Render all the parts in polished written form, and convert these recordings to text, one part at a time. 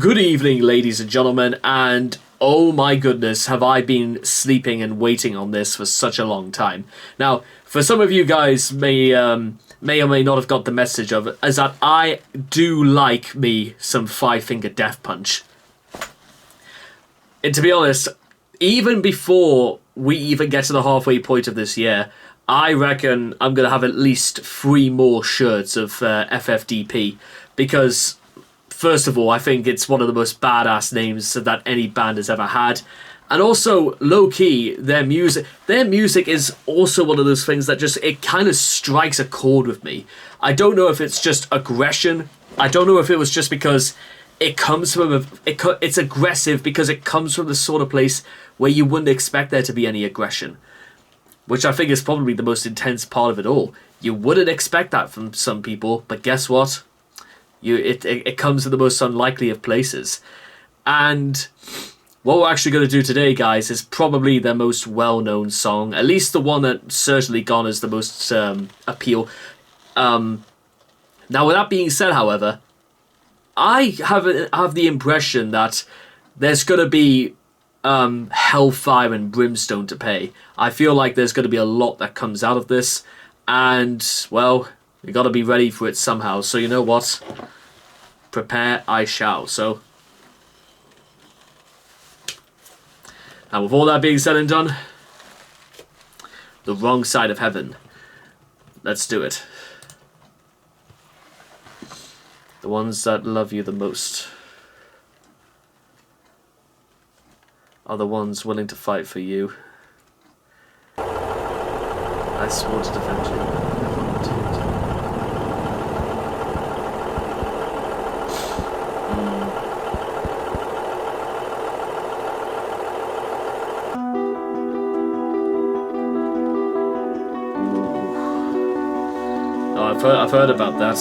Good evening, ladies and gentlemen, and oh my goodness, have I been sleeping and waiting on this for such a long time. Now, for some of you guys may or may not have got the message of it, is that I do like me some Five Finger Death Punch. And to be honest, even before we even get to the halfway point of this year, I reckon I'm going to have at least 3 more shirts of FFDP, because first of all, I think it's one of the most badass names that any band has ever had. And also, low-key, their music is also one of those things that just, it kind of strikes a chord with me. I don't know if it's just aggression. I don't know if it was just because it comes from it's aggressive because it comes from the sort of place where you wouldn't expect there to be any aggression, which I think is probably the most intense part of it all. You wouldn't expect that from some people, but guess what? It comes in the most unlikely of places. And what we're actually going to do today, guys, is probably their most well-known song, at least the one that certainly garners the most appeal. Now, with that being said, however, I have the impression that there's going to be hellfire and brimstone to pay. I feel like there's going to be a lot that comes out of this, and, well, we got to be ready for it somehow. So you know what? Prepare I shall. So, and with all that being said and done, the wrong side of heaven. Let's do it. The ones that love you the most are the ones willing to fight for you. I swore to defend you. I volunteered. Oh, I've heard about that.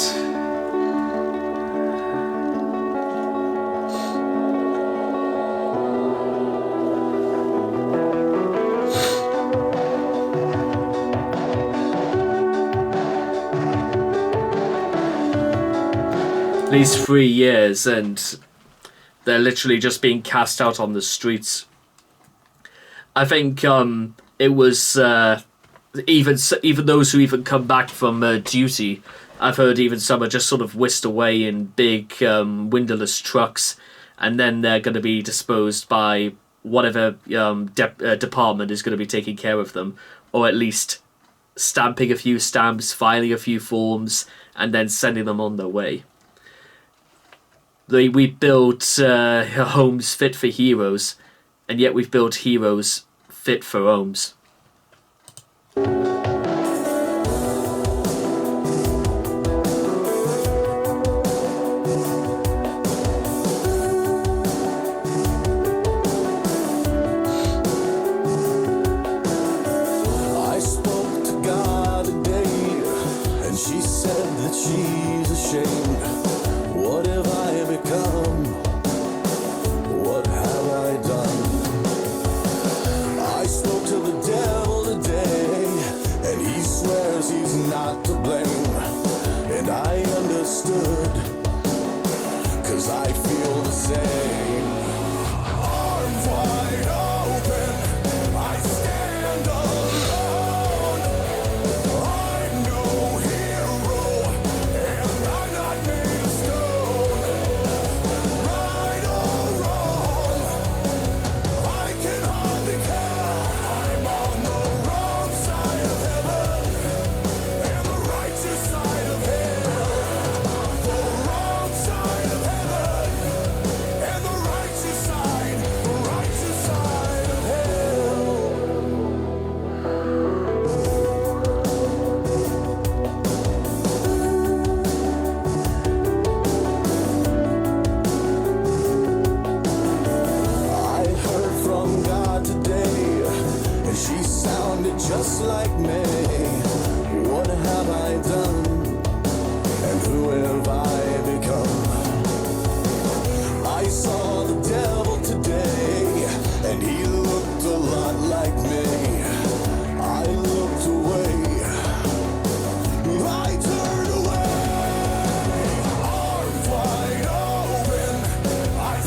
At least 3 years, and they're literally just being cast out on the streets. I think it was even those who even come back from duty. I've heard even some are just sort of whisked away in big windowless trucks, and then they're going to be disposed by whatever department is going to be taking care of them, or at least stamping a few stamps, filing a few forms, and then sending them on their way. We built homes fit for heroes, and yet we've built heroes fit for homes. I spoke to God today, and she said that she's ashamed. What have I become? What have I done? I spoke to the devil today, and he swears he's not to blame. And I understood, 'cause I feel the same. Arms wide open, I stand alone. I'm no hero, and I'm not made of stone. Right or wrong, I can hardly care. I'm on the wrong side of heaven, and the righteous side of hell. The wrong side of heaven, and the righteous side of hell. I heard from God today, and she sounded just like me. What have I done, and who have I become? I saw the devil today, and he looked a lot like me. I looked away, I turned away. Arms wide open, I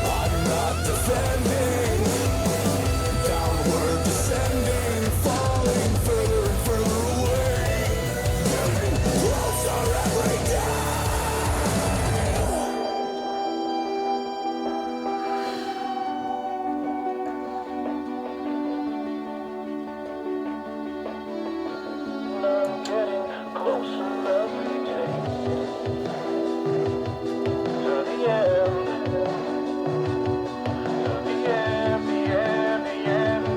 I'm not defending, downward descending, falling further and further away, getting closer every day. I'm getting closer every day to the end.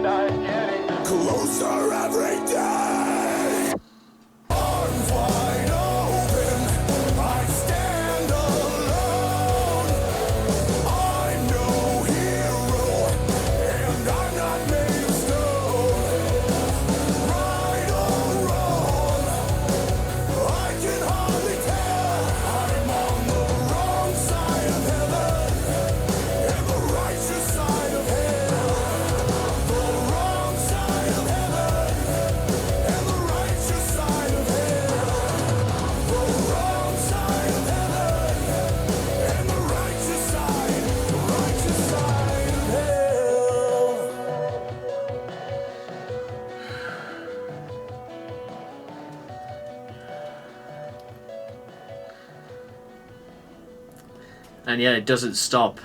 I'm getting closer every day. Arms wide open, I stand alone. I'm no hero, and I'm not made of stone. Right or wrong, I can hardly tell. I'm on the wrong side of heaven and the righteous side of hell. The wrong side of heaven and the righteous side of hell. The wrong side of heaven and the righteous side of hell. And yeah, it doesn't stop.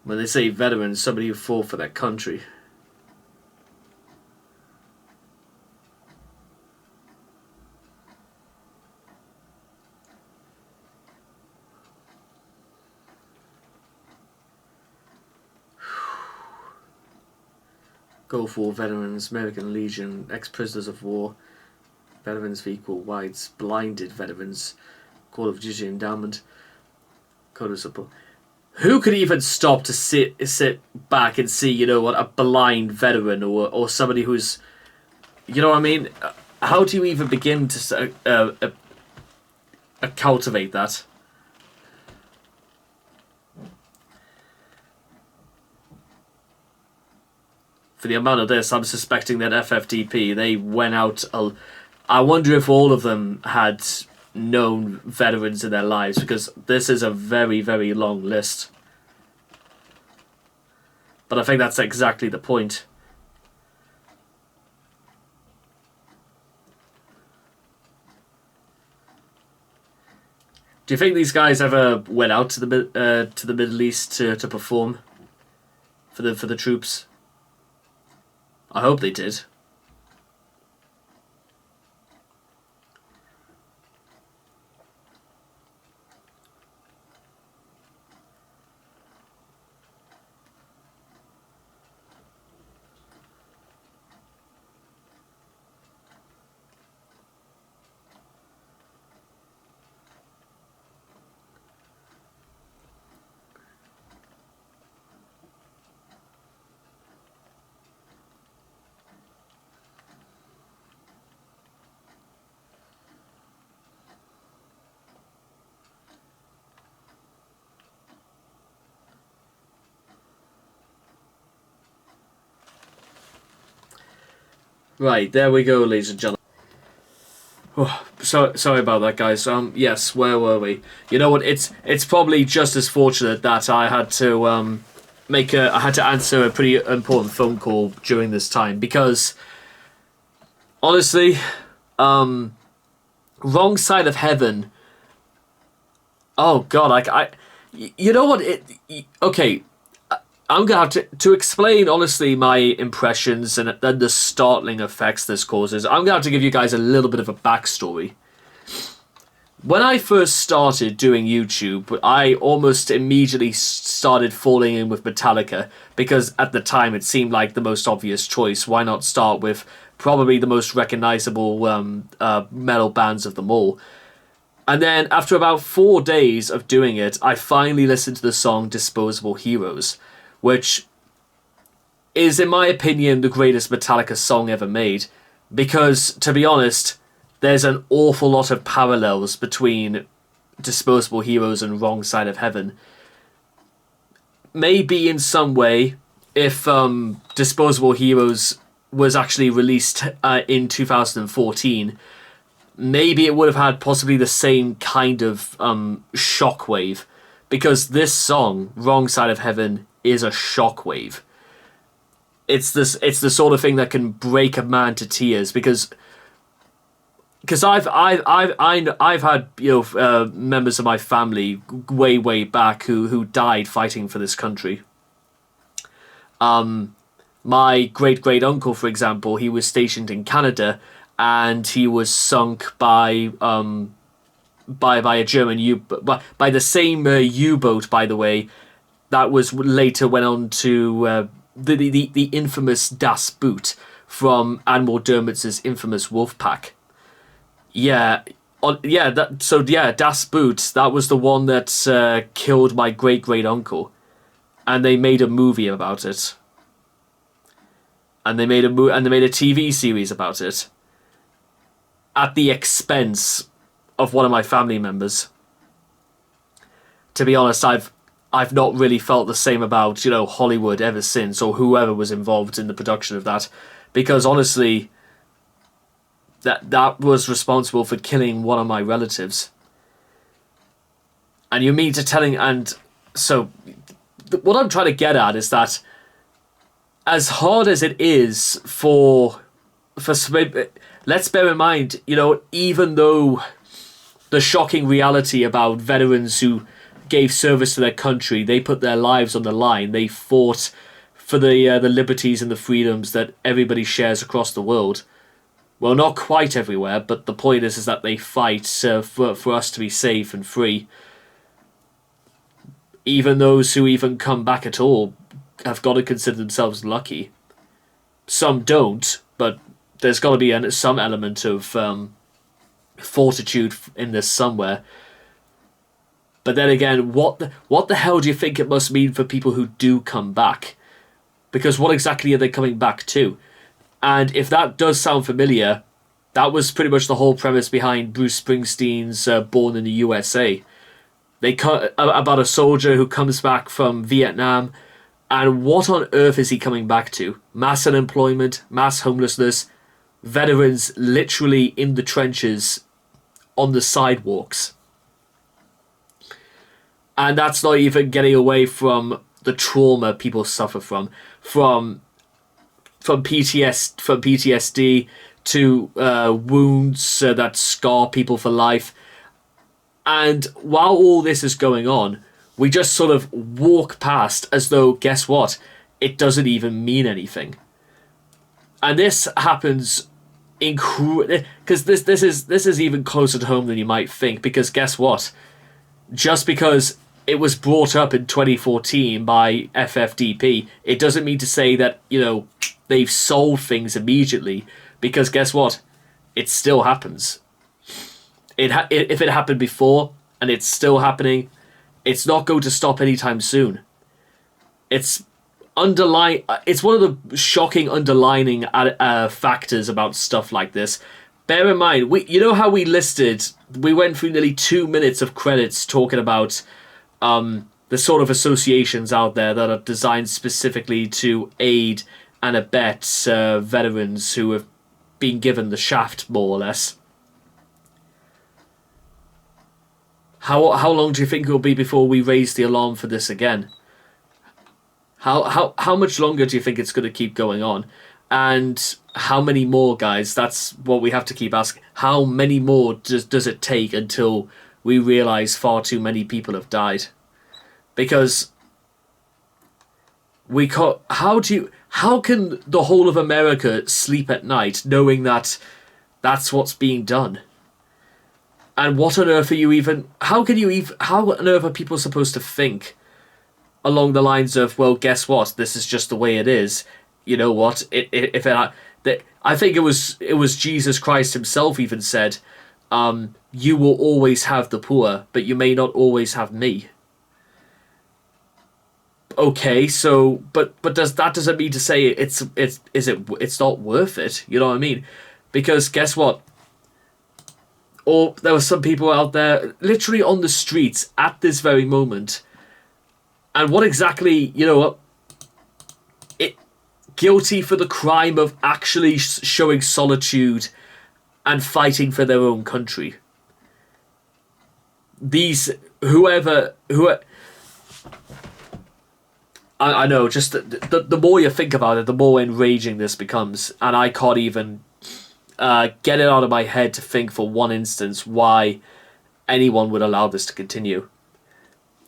When they say veteran, somebody who fought for their country. Gulf War veterans, American Legion, ex-prisoners of war, veterans for equal rights, blinded veterans, Call of Duty endowment, code of support. Who could even stop to sit back and see, you know what, a blind veteran or somebody who's, you know what I mean? How do you even begin to cultivate that? For the amount of this, I'm suspecting that FFDP, they went out. I wonder if all of them had known veterans in their lives, because this is a very, very long list. But I think that's exactly the point. Do you think these guys ever went out to the Middle East to perform for the troops? I hope they did. Right, there we go, ladies and gentlemen. Oh, sorry about that, guys. Yes, where were we? You know what? It's probably just as fortunate that I had to I had to answer a pretty important phone call during this time, because honestly, wrong side of heaven. Oh God, you know what? Okay. I'm going to have to explain, honestly, my impressions and the startling effects this causes. I'm going to have to give you guys a little bit of a backstory. When I first started doing YouTube, I almost immediately started falling in with Metallica, because at the time it seemed like the most obvious choice. Why not start with probably the most recognizable metal bands of them all? And then after about 4 days of doing it, I finally listened to the song Disposable Heroes, which is, in my opinion, the greatest Metallica song ever made. Because, to be honest, there's an awful lot of parallels between Disposable Heroes and Wrong Side of Heaven. Maybe in some way, if Disposable Heroes was actually released in 2014, maybe it would have had possibly the same kind of shockwave, because this song, Wrong Side of Heaven, is a shockwave. It's the sort of thing that can break a man to tears, because I've had members of my family way back who died fighting for this country. My great uncle, for example, he was stationed in Canada, and he was sunk by a German by the same U-boat, by the way, that was later went on to the infamous Das Boot from Admiral Dermott's infamous Wolf Pack. Das Boot, that was the one that killed my great uncle, and they made a movie about it, and they made a TV series about it, at the expense of one of my family members. To be honest, I've not really felt the same about Hollywood ever since, or whoever was involved in the production of that, because honestly, that was responsible for killing one of my relatives. And you mean to telling, and so what I'm trying to get at is that as hard as it is for let's bear in mind, even though the shocking reality about veterans who gave service to their country, they put their lives on the line, they fought for the liberties and the freedoms that everybody shares across the world. Well, not quite everywhere, but the point is that they fight for us to be safe and free. Even those who even come back at all have got to consider themselves lucky. Some don't, but there's got to be some element of fortitude in this somewhere. But then again, what the hell do you think it must mean for people who do come back? Because what exactly are they coming back to? And if that does sound familiar, that was pretty much the whole premise behind Bruce Springsteen's Born in the USA. About a soldier who comes back from Vietnam, and what on earth is he coming back to? Mass unemployment, mass homelessness, veterans literally in the trenches, on the sidewalks. And that's not even getting away from the trauma people suffer from PTSD to wounds that scar people for life. And while all this is going on, we just sort of walk past as though, guess what? It doesn't even mean anything. And this happens because this is even closer to home than you might think, because guess what? Just because it was brought up in 2014 by FFDP, it doesn't mean to say that, they've solved things immediately, because guess what? It still happens. If it happened before and it's still happening, it's not going to stop anytime soon. It's one of the shocking underlining factors about stuff like this. Bear in mind, how we went through nearly 2 minutes of credits talking about the sort of associations out there that are designed specifically to aid and abet veterans who have been given the shaft, more or less. How long do you think it will be before we raise the alarm for this again? How much longer do you think it's going to keep going on? And how many more, guys? That's what we have to keep asking. How many more does it take until we realise far too many people have died? Because how can the whole of America sleep at night knowing that that's what's being done? And what on earth how on earth are people supposed to think along the lines of, well, guess what? This is just the way it is. You know what? I think it was Jesus Christ himself even said, you will always have the poor, but you may not always have me. Okay, so but doesn't mean to say it's not worth it. You know what I mean? Because guess what? or there were some people out there literally on the streets at this very moment. And what exactly, guilty for the crime of actually showing solitude and fighting for their own country. I know, just the more you think about it, the more enraging this becomes. And I can't even get it out of my head to think for one instance why anyone would allow this to continue.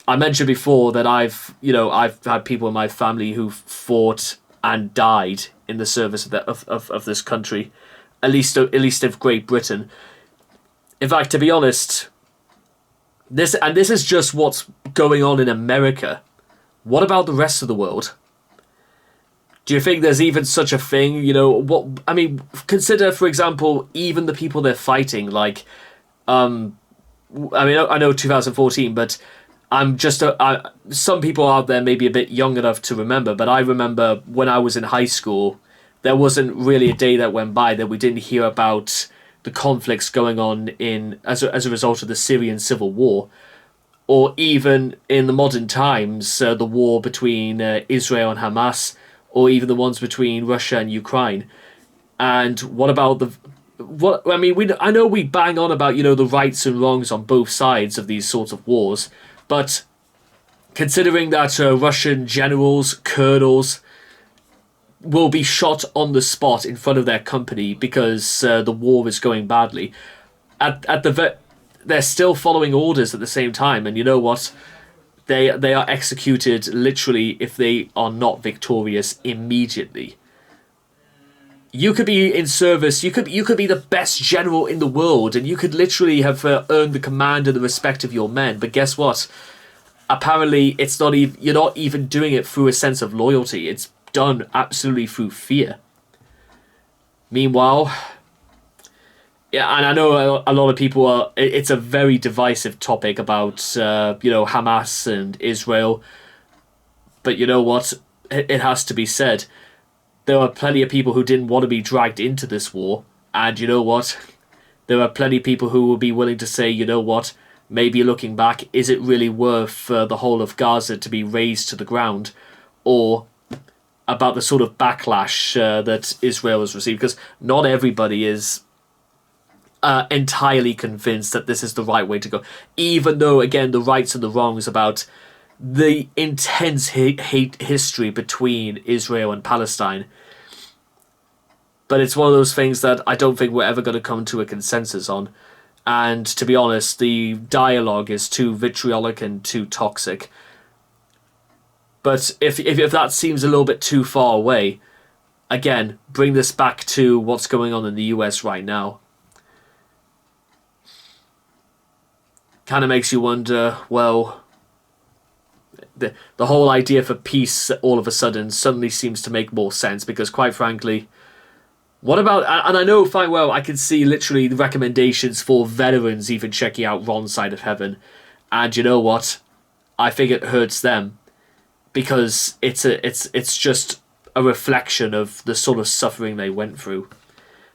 I mentioned before that I've had people in my family who fought and died in the service of this country, at least of Great Britain. In fact, to be honest, this is just what's going on in America. What about the rest of the world? Do you think there's even such a thing? Consider, for example, even the people they're fighting. Like, I know 2014, but some people out there may be a bit young enough to remember, but I remember when I was in high school, there wasn't really a day that went by that we didn't hear about the conflicts going on as a result of the Syrian civil war, or even in the modern times, the war between Israel and Hamas, or even the ones between Russia and Ukraine. And what about I know we bang on about the rights and wrongs on both sides of these sorts of wars. But considering that Russian generals, colonels, will be shot on the spot in front of their company because the war is going badly, they're still following orders at the same time. And you know what? They are executed literally if they are not victorious immediately. You could be in service. You could be the best general in the world, and you could literally have earned the command and the respect of your men. But guess what? Apparently, it's not even. You're not even doing it through a sense of loyalty. It's done absolutely through fear. Meanwhile, yeah, and I know a lot of people are. It's a very divisive topic about Hamas and Israel. But you know what? It has to be said. There are plenty of people who didn't want to be dragged into this war. And you know what? There are plenty of people who will be willing to say, you know what? Maybe looking back, is it really worth the whole of Gaza to be razed to the ground? Or about the sort of backlash that Israel has received? Because not everybody is entirely convinced that this is the right way to go. Even though, again, the rights and the wrongs about the intense hate history between Israel and Palestine. But it's one of those things that I don't think we're ever going to come to a consensus on. And to be honest, the dialogue is too vitriolic and too toxic. But if that seems a little bit too far away, again, bring this back to what's going on in the US right now. Kind of makes you wonder, well, the whole idea for peace all of a sudden suddenly seems to make more sense, because quite frankly, what about, and I know fine well I can see literally the recommendations for veterans even checking out Ron's Side of Heaven, and you know what, I think it hurts them, because it's just a reflection of the sort of suffering they went through.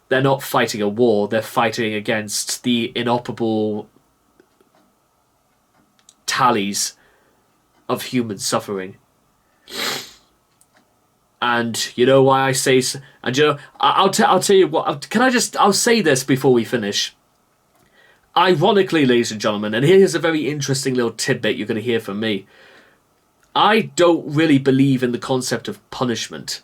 They're not fighting a war, they're fighting against the inoperable tallies of human suffering. And you know why I say, and you know, I'll tell you what, I'll say this before we finish. Ironically, ladies and gentlemen, and here's a very interesting little tidbit you're going to hear from me. I don't really believe in the concept of punishment.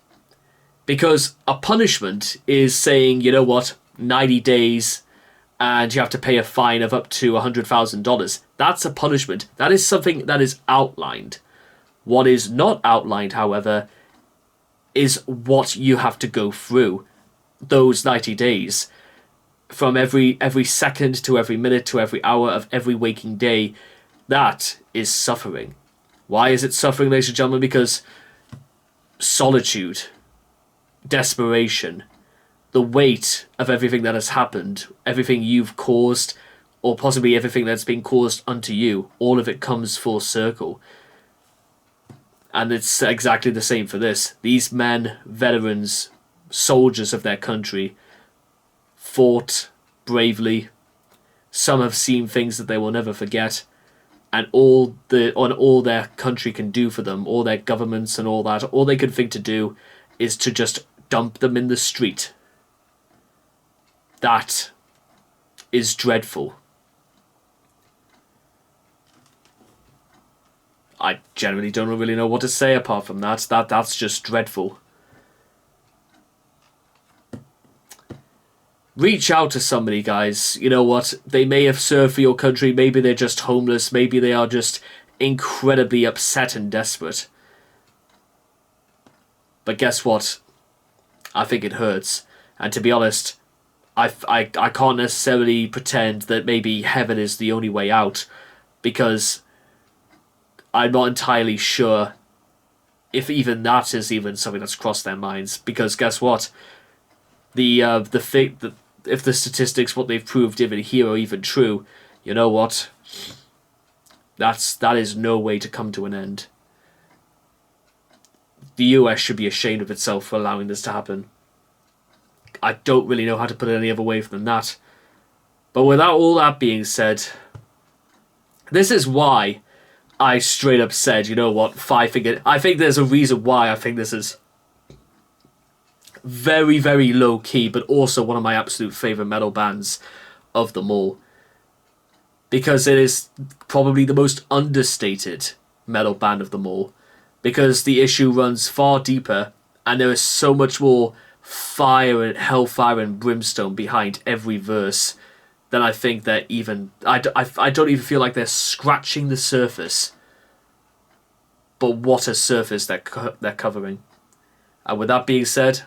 Because a punishment is saying, you know what, 90 days and you have to pay a fine of up to $100,000. That's a punishment. That is something that is outlined. What is not outlined, however, is what you have to go through those 90 days. From every second to every minute to every hour of every waking day, that is suffering. Why is it suffering, ladies and gentlemen? Because solitude, desperation, the weight of everything that has happened, everything you've caused, or possibly everything that's been caused unto you, all of it comes full circle. And it's exactly the same for this. These men, veterans, soldiers of their country, fought bravely, Some have seen things that they will never forget, and all their country can do for them, all their governments and all that, all they can think to do is to just dump them in the street. That is dreadful. I generally don't really know what to say apart from that. That's just dreadful. Reach out to somebody, guys. You know what? They may have served for your country. Maybe they're just homeless. Maybe they are just incredibly upset and desperate. But guess what? I think it hurts. And to be honest, I can't necessarily pretend that maybe heaven is the only way out, because I'm not entirely sure if even that is even something that's crossed their minds. Because guess what? If the statistics, what they've proved even here, are even true, you know what? That is no way to come to an end. The US should be ashamed of itself for allowing this to happen. I don't really know how to put it any other way than that. But without all that being said, this is why I straight up said, you know what, I think there's a reason why I think this is very, very low key, but also one of my absolute favourite metal bands of them all. Because it is probably the most understated metal band of them all. Because the issue runs far deeper, and there is so much more fire and hellfire and brimstone behind every verse than I think that even... I don't even feel like they're scratching the surface. But what a surface they're covering. And with that being said,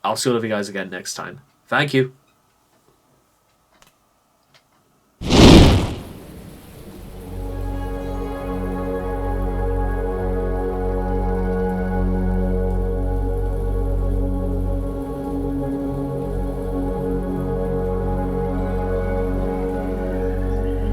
I'll see all of you guys again next time. Thank you.